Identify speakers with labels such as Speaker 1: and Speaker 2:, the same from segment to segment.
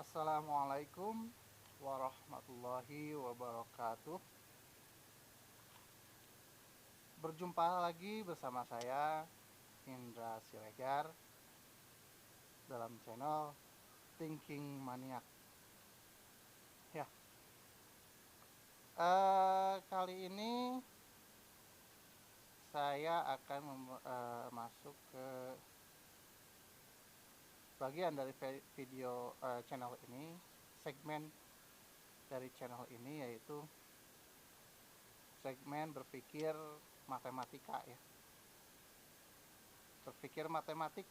Speaker 1: Assalamualaikum warahmatullahi wabarakatuh. Berjumpa lagi bersama saya Indra Siregar dalam channel Thinking Maniac. Ya, kali ini saya akan masuk ke bagian dari video channel ini, segmen dari channel ini yaitu segmen berpikir matematika ya. Berpikir matematik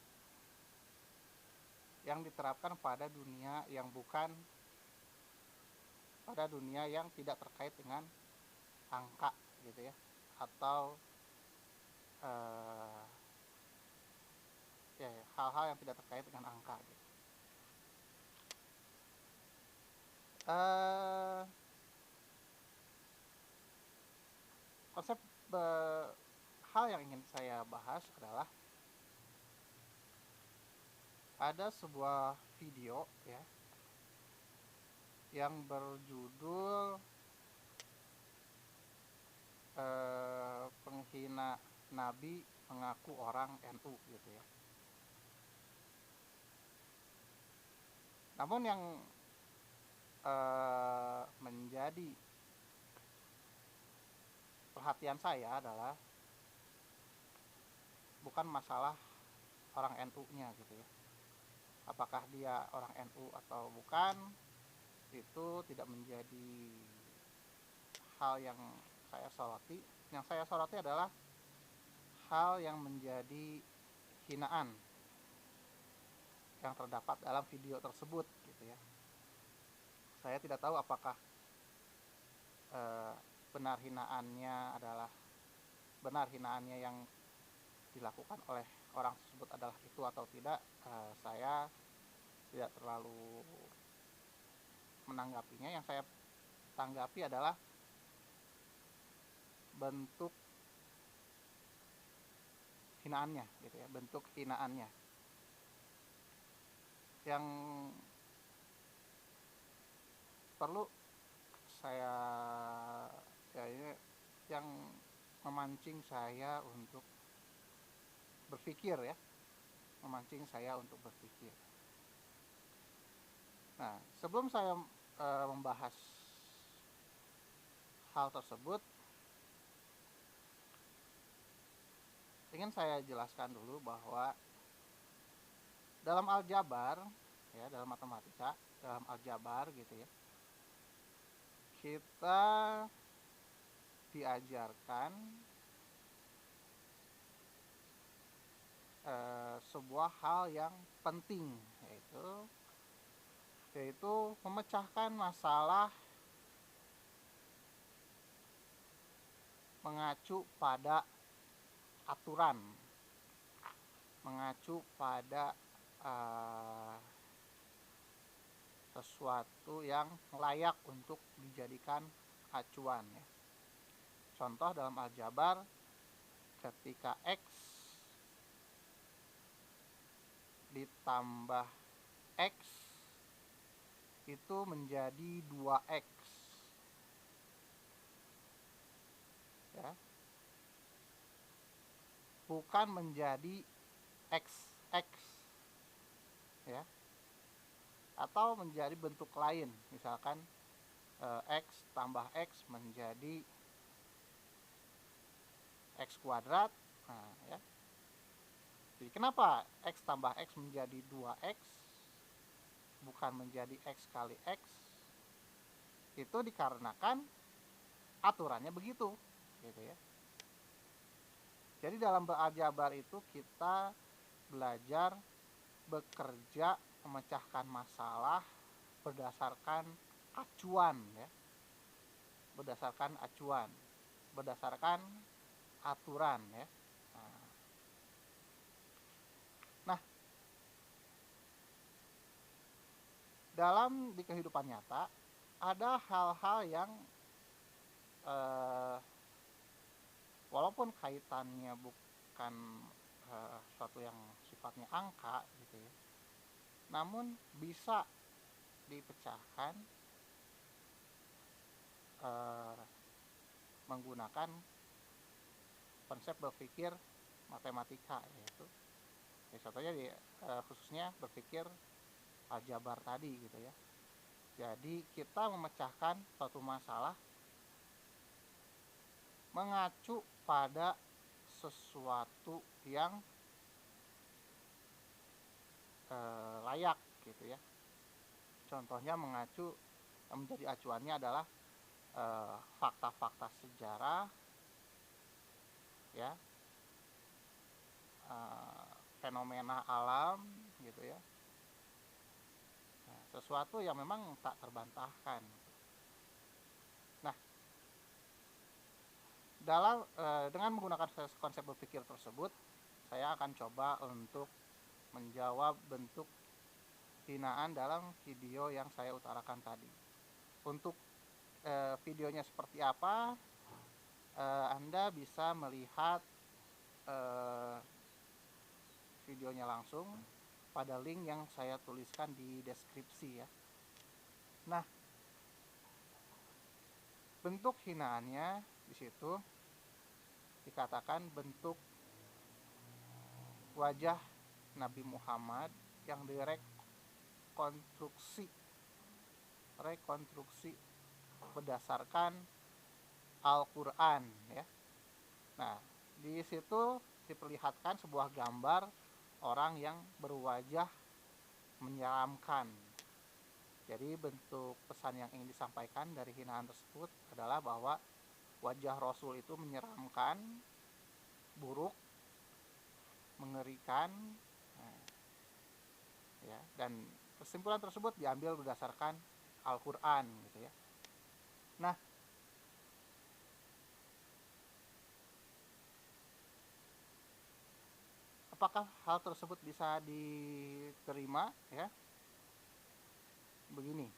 Speaker 1: yang diterapkan pada dunia yang bukan pada dunia yang tidak terkait dengan angka gitu ya, atau hal-hal yang tidak terkait dengan angka gitu. Konsep hal yang ingin saya bahas adalah ada sebuah video ya yang berjudul penghina Nabi mengaku orang NU gitu ya. Namun yang menjadi perhatian saya adalah bukan masalah orang NU-nya gitu ya. Apakah dia orang NU atau bukan, itu tidak menjadi hal yang saya soroti. Yang saya soroti adalah hal yang menjadi hinaan yang terdapat dalam video tersebut gitu ya. Saya tidak tahu apakah benar hinaannya yang dilakukan oleh orang tersebut adalah itu atau tidak. Saya tidak terlalu menanggapinya. Yang saya tanggapi adalah bentuk hinaannya gitu ya, bentuk hinaannya yang perlu saya ini yang memancing saya untuk berpikir ya, Nah, sebelum saya membahas hal tersebut, ingin saya jelaskan dulu bahwa dalam aljabar ya, dalam matematika, dalam aljabar gitu ya, kita diajarkan sebuah hal yang penting, yaitu memecahkan masalah mengacu pada aturan, mengacu pada sesuatu yang layak untuk dijadikan acuan ya. Contoh dalam aljabar, ketika X ditambah X itu menjadi 2X ya, bukan menjadi XX ya, atau menjadi bentuk lain, misalkan X tambah X menjadi X kuadrat. Nah ya, jadi kenapa X tambah X menjadi 2X bukan menjadi X kali X? Itu dikarenakan aturannya begitu gitu ya. Jadi dalam beraljabar itu kita belajar bekerja memecahkan masalah berdasarkan acuan ya, berdasarkan aturan ya. Nah, dalam di kehidupan nyata ada hal-hal yang walaupun kaitannya bukan suatu yang sifatnya angka gitu ya, namun bisa dipecahkan menggunakan konsep berpikir matematika, yaitu contohnya khususnya berpikir aljabar tadi gitu ya. Jadi kita memecahkan suatu masalah mengacu pada sesuatu yang layak gitu ya. Contohnya menjadi acuannya adalah fakta-fakta sejarah ya, fenomena alam gitu ya. Nah, sesuatu yang memang tak terbantahkan. Nah, dengan menggunakan konsep berpikir tersebut, saya akan coba untuk menjawab bentuk hinaan dalam video yang saya utarakan tadi. Untuk videonya seperti apa, Anda bisa melihat videonya langsung pada link yang saya tuliskan di deskripsi ya. Nah, bentuk hinaannya di situ dikatakan bentuk wajah Nabi Muhammad yang rekonstruksi berdasarkan Al-Quran ya. Nah, di situ diperlihatkan sebuah gambar orang yang berwajah menyeramkan. Jadi bentuk pesan yang ingin disampaikan dari hinaan tersebut adalah bahwa wajah Rasul itu menyeramkan, buruk, mengerikan, ya, dan kesimpulan tersebut diambil berdasarkan Al-Quran gitu ya. Nah, apakah hal tersebut bisa diterima ya? Begini,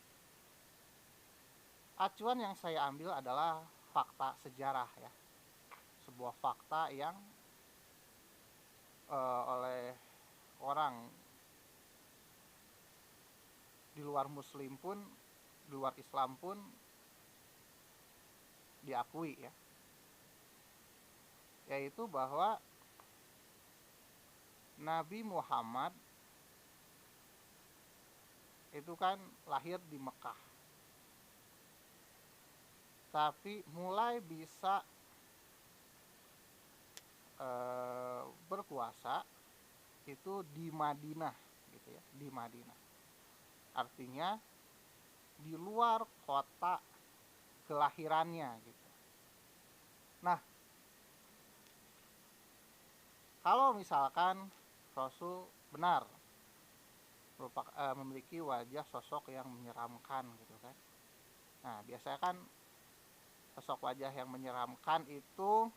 Speaker 1: acuan yang saya ambil adalah fakta sejarah ya, sebuah fakta yang oleh orang di luar Muslim pun, di luar Islam pun diakui ya, yaitu bahwa Nabi Muhammad itu kan lahir di Mekah, tapi mulai bisa berkuasa itu di Madinah gitu ya, di Madinah. Artinya di luar kota kelahirannya gitu. Nah, kalau misalkan Rasul benar memiliki wajah sosok yang menyeramkan gitu kan. Nah, biasanya kan sosok wajah yang menyeramkan itu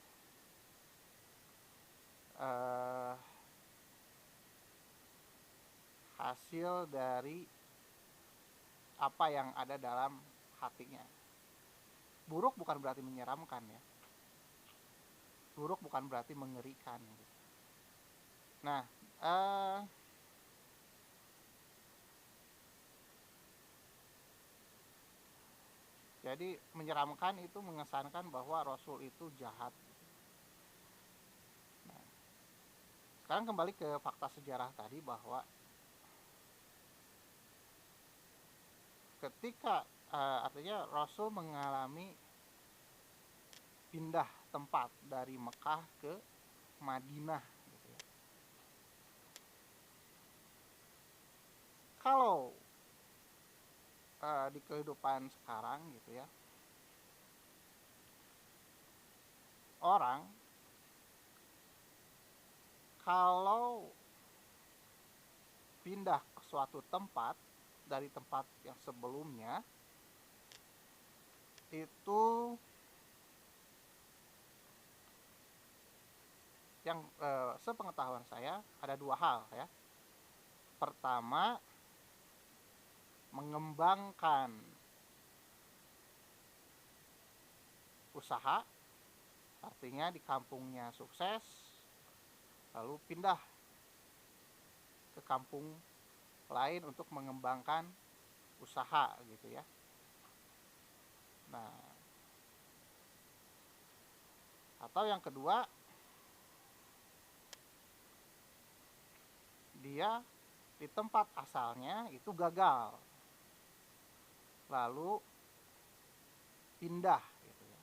Speaker 1: hasil dari apa yang ada dalam hatinya. Buruk bukan berarti menyeramkan ya. Buruk bukan berarti mengerikan gitu. Nah, jadi menyeramkan itu mengesankan bahwa Rasul itu jahat. Nah, sekarang kembali ke fakta sejarah tadi bahwa ketika artinya Rasul mengalami pindah tempat dari Mekah ke Madinah gitu ya. Kalau di kehidupan sekarang gitu ya, orang kalau pindah ke suatu tempat dari tempat yang sebelumnya itu yang sepengetahuan saya ada dua hal ya. Pertama, mengembangkan usaha, artinya di kampungnya sukses lalu pindah ke kampung lain untuk mengembangkan usaha gitu ya. Nah, atau yang kedua, dia di tempat asalnya itu gagal, lalu pindah gitu ya.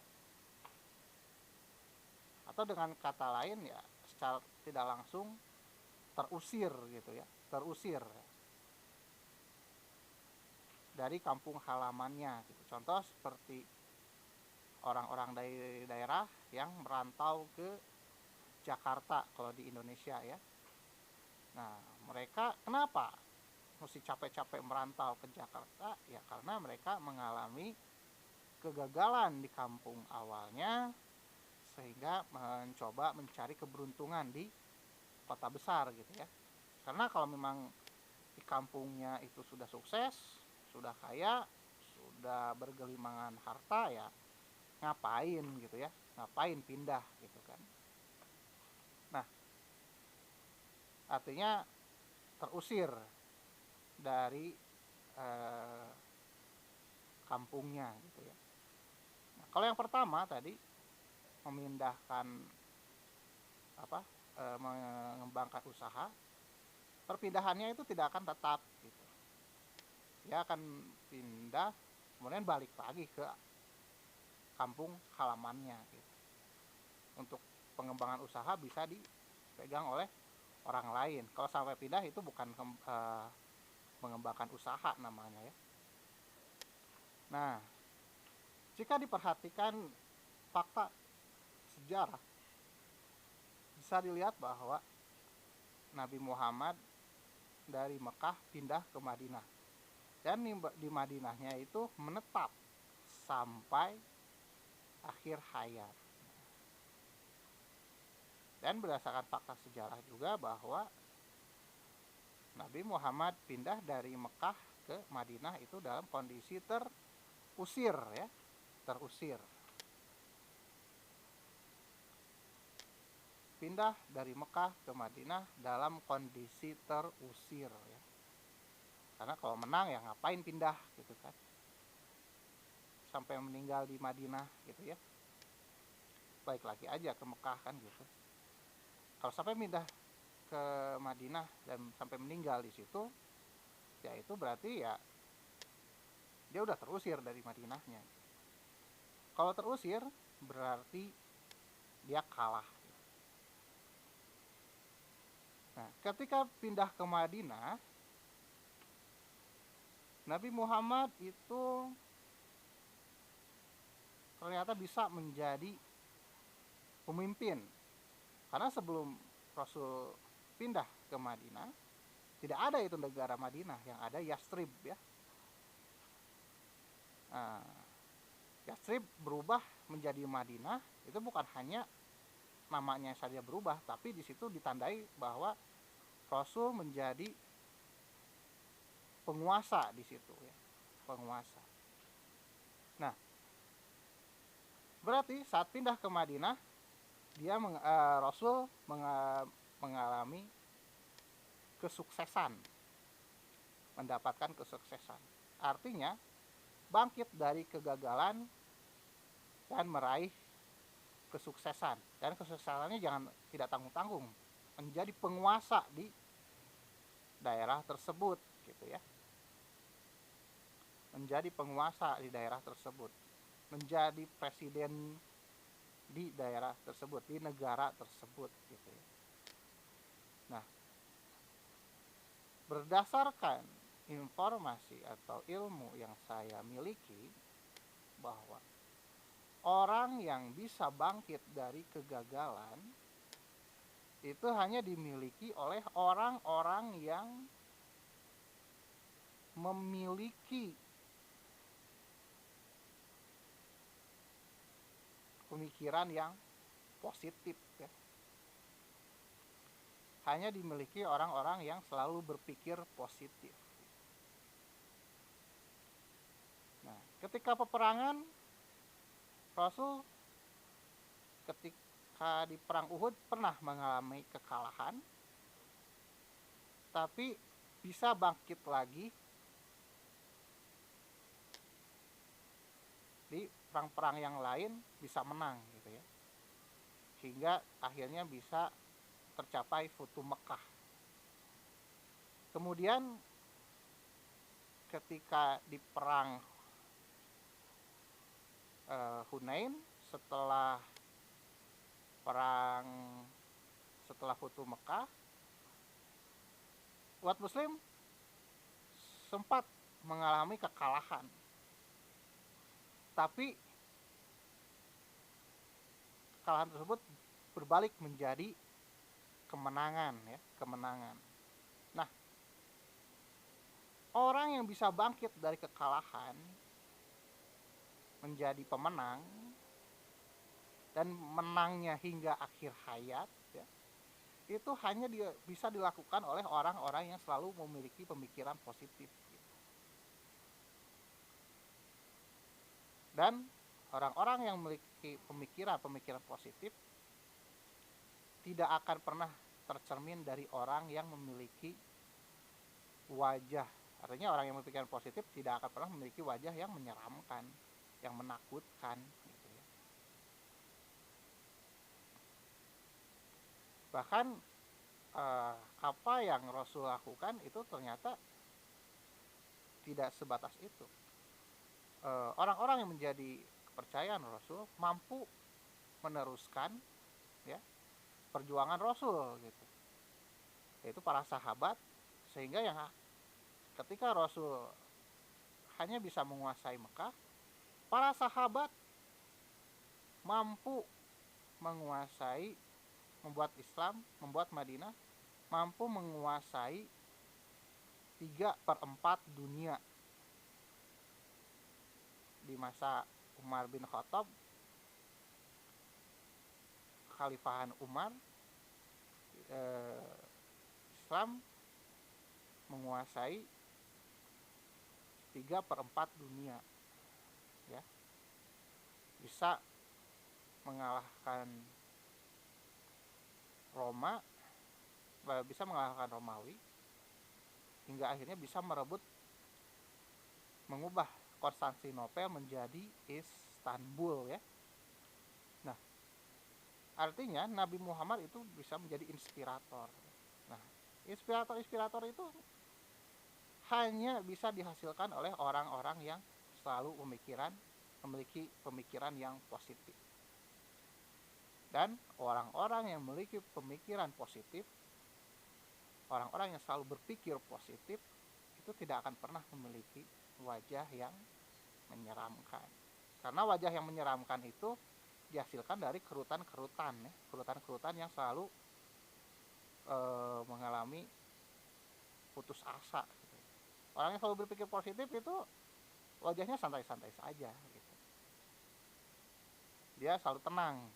Speaker 1: Atau dengan kata lain ya, secara tidak langsung terusir gitu ya, terusir dari kampung halamannya gitu. Contoh seperti orang-orang dari daerah yang merantau ke Jakarta kalau di Indonesia ya. Nah, mereka kenapa mesti capek-capek merantau ke Jakarta? Ya karena mereka mengalami kegagalan di kampung awalnya, sehingga mencoba mencari keberuntungan di kota besar gitu ya. Karena kalau memang di kampungnya itu sudah sukses, sudah kaya, sudah bergelimangan harta, ya ngapain gitu ya, ngapain pindah gitu kan. Nah, artinya terusir dari kampungnya gitu ya. Nah, kalau yang pertama tadi memindahkan apa, mengembangkan usaha, perpindahannya itu tidak akan tetap gitu. Dia akan pindah kemudian balik lagi ke kampung halamannya gitu. Untuk pengembangan usaha bisa dipegang oleh orang lain. Kalau sampai pindah itu bukan mengembangkan usaha namanya ya. Nah, jika diperhatikan fakta sejarah, bisa dilihat bahwa Nabi Muhammad dari Mekah pindah ke Madinah, dan di Madinahnya itu menetap sampai akhir hayat. Dan berdasarkan fakta sejarah juga bahwa Nabi Muhammad pindah dari Mekah ke Madinah itu dalam kondisi terusir ya, terusir. Pindah dari Mekah ke Madinah dalam kondisi terusir ya. Karena kalau menang ya ngapain pindah gitu kan. Sampai meninggal di Madinah gitu ya. Baik lagi aja ke Mekah kan gitu. Kalau sampai pindah ke Madinah dan sampai meninggal di situ, ya itu berarti ya dia udah terusir dari Madinahnya. Kalau terusir berarti dia kalah. Nah, ketika pindah ke Madinah, Nabi Muhammad itu ternyata bisa menjadi pemimpin. Karena sebelum Rasul pindah ke Madinah, tidak ada itu negara Madinah, yang ada Yastrib ya. Nah, Yastrib berubah menjadi Madinah, itu bukan hanya namanya saja berubah, tapi di situ ditandai bahwa Rasul menjadi penguasa di situ ya, penguasa. Nah, berarti saat pindah ke Madinah, dia Rasul mengalami kesuksesan, mendapatkan kesuksesan. Artinya bangkit dari kegagalan dan meraih kesuksesan. Dan kesuksesannya tidak tanggung-tanggung, menjadi penguasa di daerah tersebut gitu ya. Menjadi penguasa di daerah tersebut, menjadi presiden di daerah tersebut, di negara tersebut gitu ya. Nah, berdasarkan informasi atau ilmu yang saya miliki, bahwa orang yang bisa bangkit dari kegagalan itu hanya dimiliki oleh orang-orang yang memiliki pemikiran yang positif ya. Hanya dimiliki orang-orang yang selalu berpikir positif. Nah, ketika peperangan, Rasul ketika di perang Uhud pernah mengalami kekalahan, tapi bisa bangkit lagi di perang-perang yang lain bisa menang gitu ya, hingga akhirnya bisa tercapai Futuh Mekah. Kemudian ketika di perang Hunain, setelah perang setelah Futuh Mekah, umat muslim sempat mengalami kekalahan, tapi kekalahan tersebut berbalik menjadi kemenangan ya, kemenangan. Nah, orang yang bisa bangkit dari kekalahan menjadi pemenang dan menangnya hingga akhir hayat ya, itu hanya bisa dilakukan oleh orang-orang yang selalu memiliki pemikiran positif gitu. Dan orang-orang yang memiliki pemikiran positif tidak akan pernah tercermin dari orang yang memiliki wajah, artinya orang yang berpikiran positif tidak akan pernah memiliki wajah yang menyeramkan, yang menakutkan gitu ya. Bahkan apa yang Rasul lakukan itu ternyata tidak sebatas itu. Orang-orang yang menjadi kepercayaan Rasul mampu meneruskan ya perjuangan Rasul gitu, yaitu para sahabat, sehingga yang ketika Rasul hanya bisa menguasai Mekah, para sahabat mampu menguasai, membuat Madinah mampu menguasai 3/4 dunia. Di masa Umar bin Khattab, Khalifahan Umar, Islam menguasai 3/4 dunia ya, bisa mengalahkan Romawi, hingga akhirnya bisa mengubah Konstantinopel menjadi Istanbul ya. Nah, artinya Nabi Muhammad itu bisa menjadi inspirator. Nah, inspirator itu hanya bisa dihasilkan oleh orang-orang yang selalu memiliki pemikiran yang positif. Dan orang-orang yang memiliki pemikiran positif, orang-orang yang selalu berpikir positif, itu tidak akan pernah memiliki wajah yang menyeramkan. Karena wajah yang menyeramkan itu dihasilkan dari kerutan-kerutan yang selalu mengalami putus asa gitu. Orang yang selalu berpikir positif itu wajahnya santai-santai saja gitu. Dia selalu tenang,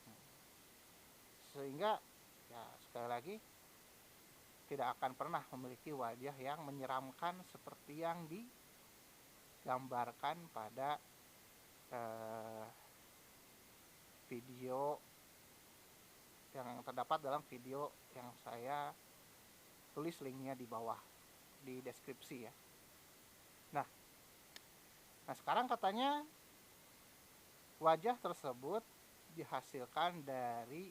Speaker 1: sehingga ya sekali lagi tidak akan pernah memiliki wajah yang menyeramkan seperti yang digambarkan pada video yang terdapat dalam video yang saya tulis linknya di bawah di deskripsi ya. Nah sekarang katanya wajah tersebut dihasilkan dari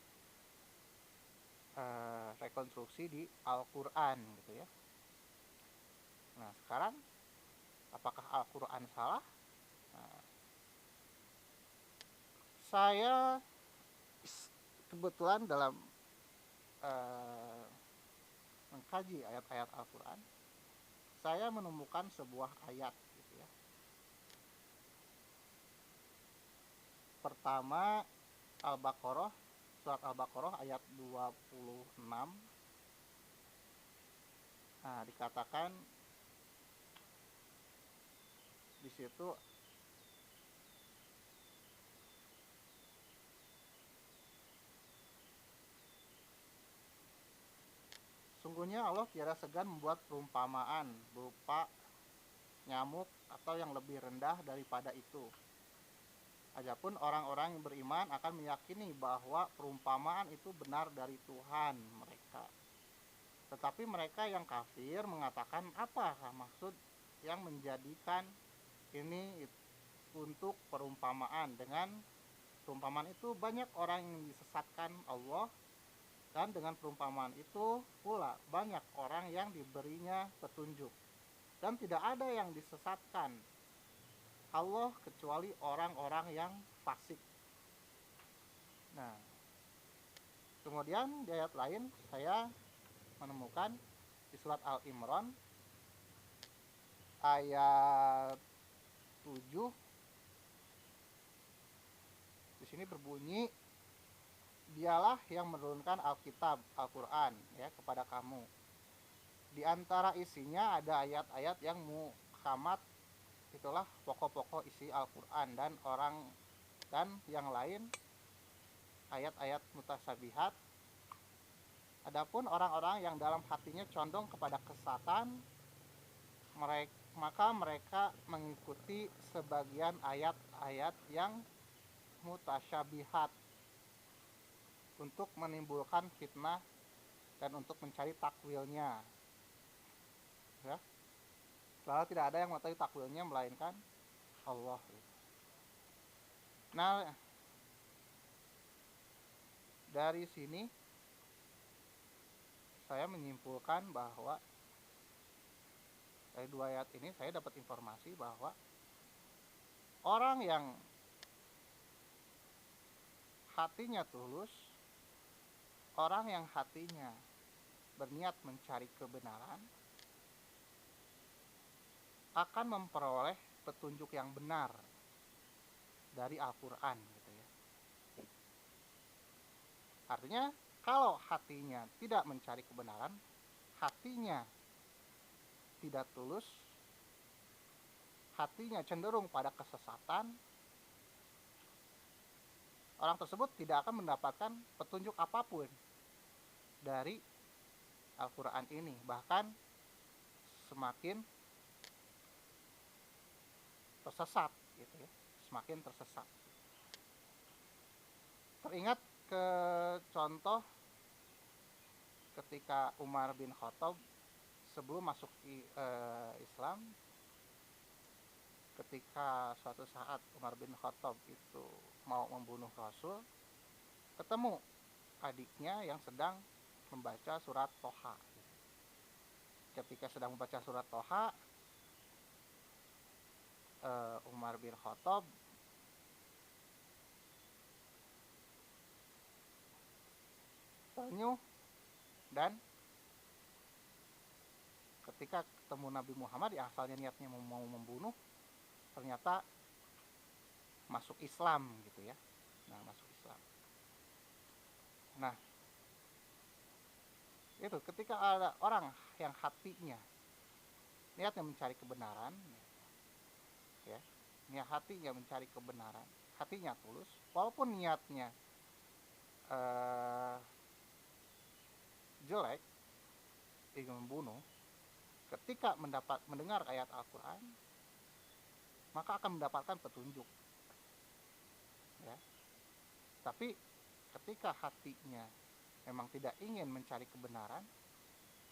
Speaker 1: rekonstruksi di Al-Quran gitu ya. Nah sekarang apakah Al-Quran salah? Nah, saya kebetulan dalam mengkaji ayat-ayat Al-Quran, saya menemukan sebuah ayat gitu ya. Pertama, surat Al-Baqarah ayat 26. Nah, dikatakan di situ sungguhnya Allah tiada segan membuat perumpamaan berupa nyamuk atau yang lebih rendah daripada itu. Adapun orang-orang yang beriman akan meyakini bahwa perumpamaan itu benar dari Tuhan mereka. Tetapi mereka yang kafir mengatakan, apakah maksud yang menjadikan ini untuk perumpamaan. Dengan perumpamaan itu banyak orang yang disesatkan Allah, dan dengan perumpamaan itu pula banyak orang yang diberinya petunjuk. Dan tidak ada yang disesatkan Allah kecuali orang-orang yang fasik. Nah, kemudian di ayat lain saya menemukan di surat Al-Imran ayat 7, di sini berbunyi, dialah yang menurunkan Alkitab, Al-Quran ya kepada kamu. Di antara isinya ada ayat-ayat yang muhkamat, itulah pokok-pokok isi Al-Quran, dan yang lain ayat-ayat mutasyabihat. Adapun orang-orang yang dalam hatinya condong kepada kesesatan, maka mereka mengikuti sebagian ayat-ayat yang mutasyabihat untuk menimbulkan fitnah dan untuk mencari takwilnya ya. Lalu tidak ada yang mengetahui takwilnya melainkan Allah. Nah, dari sini saya menyimpulkan bahwa dari dua ayat ini saya dapat informasi bahwa orang yang hatinya tulus, orang yang hatinya berniat mencari kebenaran, akan memperoleh petunjuk yang benar dari Al-Quran gitu ya. Artinya kalau hatinya tidak mencari kebenaran, hatinya tidak tulus, hatinya cenderung pada kesesatan, orang tersebut tidak akan mendapatkan petunjuk apapun dari Al-Quran ini. Bahkan semakin tersesat gitu ya, semakin tersesat. Teringat ke contoh ketika Umar bin Khattab sebelum masuk Islam, ketika suatu saat Umar bin Khattab itu mau membunuh Rasul, ketemu adiknya yang sedang membaca surat Toha. Ketika sedang membaca surat Toha, Umar bin Khattab terenyuh, dan ketika ketemu Nabi Muhammad yang asalnya niatnya mau membunuh, ternyata masuk Islam gitu ya. Nah, masuk Islam. Nah, itu ketika ada orang yang hatinya niatnya mencari kebenaran ya, niat hatinya mencari kebenaran, hatinya tulus, walaupun niatnya jelek, ingin membunuh, ketika mendengar ayat Al-Quran, maka akan mendapatkan petunjuk ya. Tapi ketika hatinya memang tidak ingin mencari kebenaran,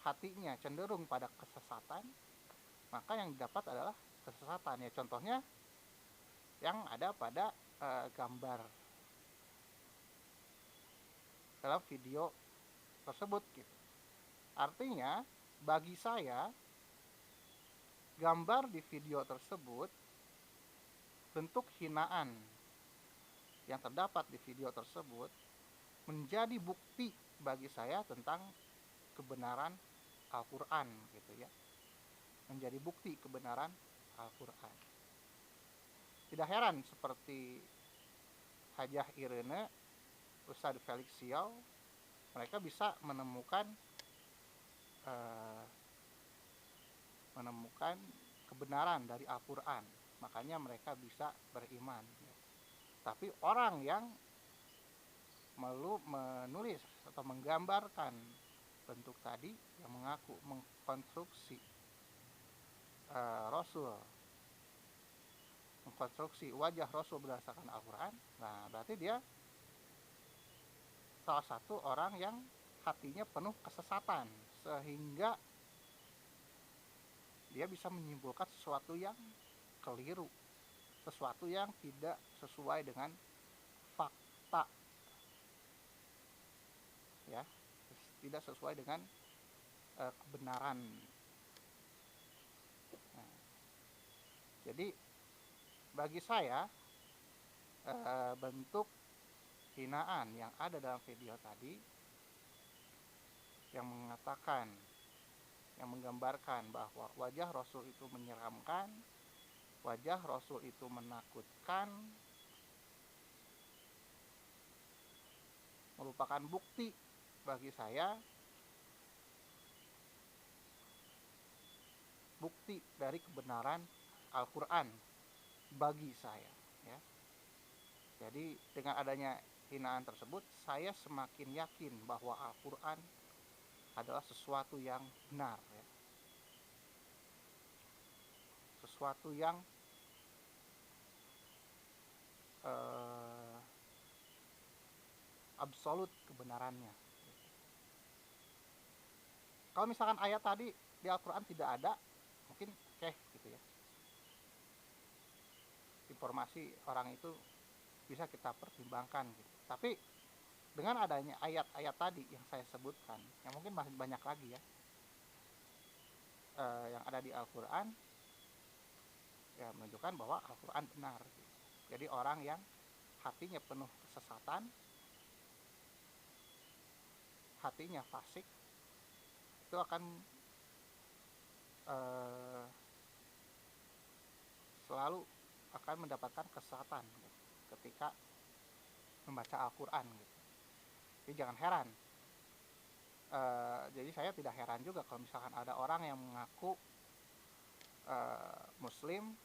Speaker 1: hatinya cenderung pada kesesatan, maka yang didapat adalah kesesatan ya. Contohnya yang ada pada gambar dalam video tersebut gitu. Artinya bagi saya, gambar di video tersebut, bentuk hinaan yang terdapat di video tersebut menjadi bukti bagi saya tentang kebenaran Al-Quran gitu ya. Menjadi bukti kebenaran Al-Quran. Tidak heran seperti Hajah Irene, Ustadz Felix Siau, mereka bisa menemukan kebenaran dari Al-Quran, makanya mereka bisa beriman. Tapi orang yang menulis atau menggambarkan bentuk tadi, yang mengaku mengkonstruksi Rasul, mengkonstruksi wajah Rasul berdasarkan Al-Quran, nah berarti dia salah satu orang yang hatinya penuh kesesatan, sehingga dia bisa menyimpulkan sesuatu yang keliru sesuatu yang tidak sesuai dengan fakta, ya, tidak sesuai dengan kebenaran. Nah, jadi bagi saya bentuk hinaan yang ada dalam video tadi, yang mengatakan, yang menggambarkan bahwa wajah Rasul itu menyeramkan, wajah Rasul itu menakutkan, merupakan bukti bagi saya, bukti dari kebenaran Al-Quran bagi saya, ya. Jadi dengan adanya hinaan tersebut, saya semakin yakin bahwa Al-Quran adalah sesuatu yang benar, ya. Sesuatu yang absolut kebenarannya. Kalau misalkan ayat tadi di Al-Quran tidak ada, mungkin gitu ya, informasi orang itu bisa kita pertimbangkan gitu. Tapi dengan adanya ayat-ayat tadi yang saya sebutkan, yang mungkin masih banyak lagi ya, yang ada di Al-Quran, ya menunjukkan bahwa Al-Quran benar gitu. Jadi orang yang hatinya penuh kesesatan, hatinya fasik, itu akan selalu akan mendapatkan kesesatan gitu, ketika membaca Al-Quran gitu. Jadi jangan heran, jadi saya tidak heran juga kalau misalkan ada orang yang mengaku Muslim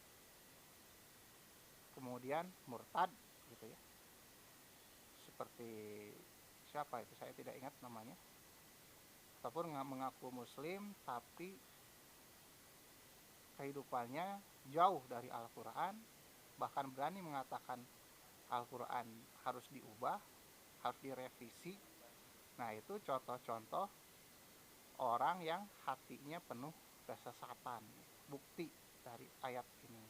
Speaker 1: kemudian murtad gitu ya, seperti siapa itu, saya tidak ingat namanya, ataupun mengaku Muslim tapi kehidupannya jauh dari Al-Quran, bahkan berani mengatakan Al-Quran harus diubah, harus direvisi. Nah, itu contoh-contoh orang yang hatinya penuh kesesatan, bukti dari ayat ini.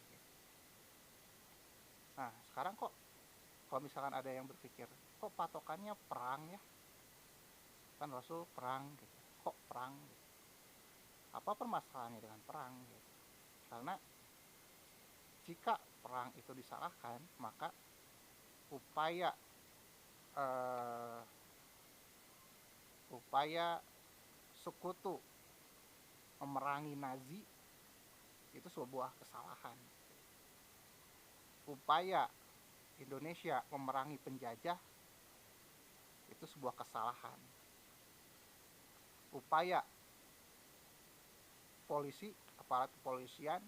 Speaker 1: Nah, sekarang kok kalau misalkan ada yang berpikir, kok patokannya perang ya, kan Rasul perang gitu, kok perang gitu, apa permasalahannya dengan perang gitu. Karena jika perang itu disalahkan, maka upaya upaya sekutu memerangi Nazi itu sebuah kesalahan. Upaya Indonesia memerangi penjajah itu sebuah kesalahan. Upaya polisi, aparat kepolisian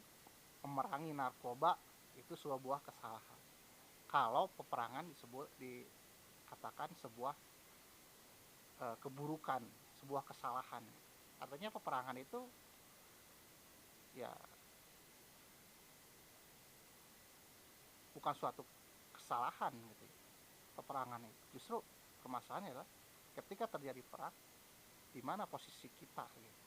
Speaker 1: memerangi narkoba itu sebuah kesalahan. Kalau peperangan dikatakan sebuah keburukan, sebuah kesalahan. Artinya peperangan itu ya bukan suatu kesalahan gitu ya. Peperangan itu justru permasalahannya adalah ketika terjadi perang, di mana posisi kita gitu.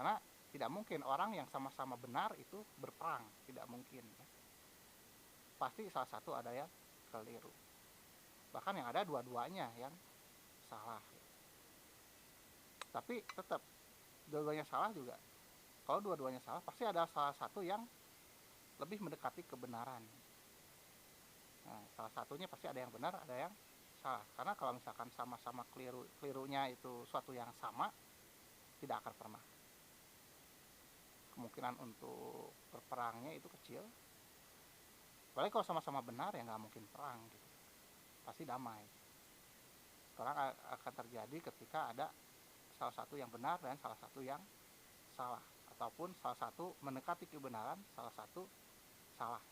Speaker 1: Karena tidak mungkin orang yang sama-sama benar itu berperang, tidak mungkin ya. Pasti salah satu ada yang keliru, bahkan yang ada dua-duanya yang salah ya. Tapi tetap dua-duanya salah juga, kalau dua-duanya salah pasti ada salah satu yang lebih mendekati kebenaran. Nah, salah satunya pasti ada yang benar, ada yang salah. Karena kalau misalkan sama-sama kelirunya itu suatu yang sama, tidak akan pernah. Kemungkinan untuk berperangnya itu kecil. Apalagi kalau sama-sama benar ya nggak mungkin perang gitu. Pasti damai. Perang akan terjadi ketika ada salah satu yang benar dan salah satu yang salah, ataupun salah satu mendekati kebenaran, salah satu salah.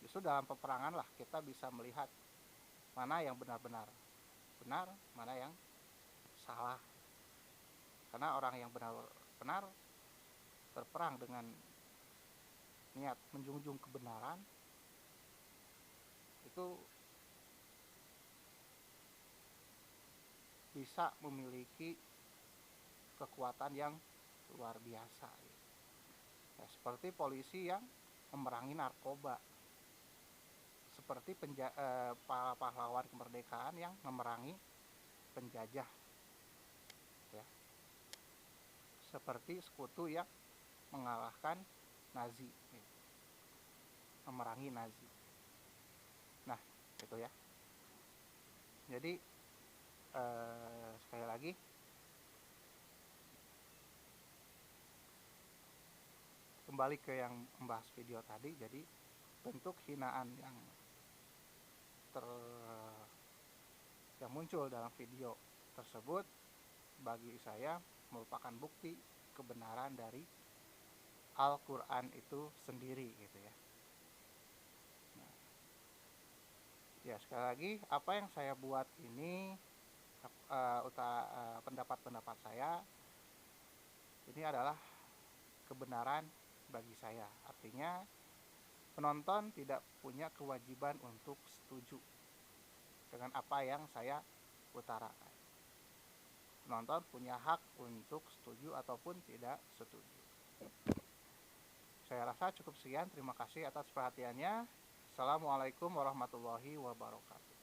Speaker 1: Justru dalam peperangan lah kita bisa melihat mana yang benar-benar benar, mana yang salah. Karena orang yang benar-benar berperang dengan niat menjunjung kebenaran itu bisa memiliki kekuatan yang luar biasa. Ya, seperti polisi yang memerangi narkoba, seperti para pahlawan kemerdekaan yang memerangi penjajah, ya, seperti sekutu yang mengalahkan Nazi, gitu, memerangi Nazi. Nah, itu ya. Jadi sekali lagi, kembali ke yang membahas video tadi. Jadi bentuk hinaan yang muncul dalam video tersebut bagi saya merupakan bukti kebenaran dari Al-Quran itu sendiri, gitu ya. Nah, ya sekali lagi, apa yang saya buat ini pendapat-pendapat saya ini adalah kebenaran bagi saya. Artinya penonton tidak punya kewajiban untuk setuju dengan apa yang saya utarakan. Penonton punya hak untuk setuju ataupun tidak setuju. Saya rasa cukup sekian. Terima kasih atas perhatiannya. Assalamualaikum warahmatullahi wabarakatuh.